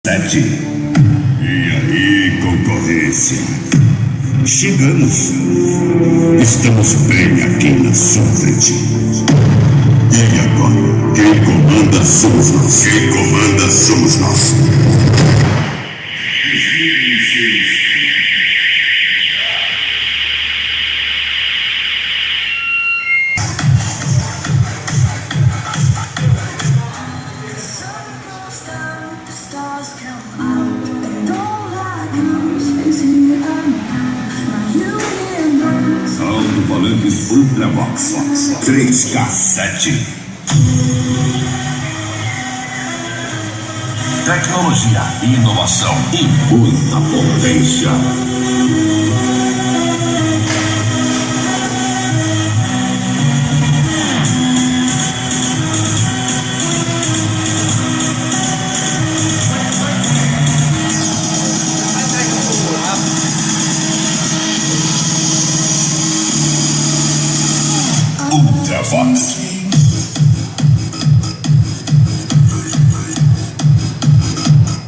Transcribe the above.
7. E aí, concorrência? Chegamos. Estamos bem aqui na Soviet. E agora? Quem comanda somos nós. Quem comanda somos nós. Alto-falantes Ultravox 3K7. Tecnologia, inovação e muita potência. Ultravox.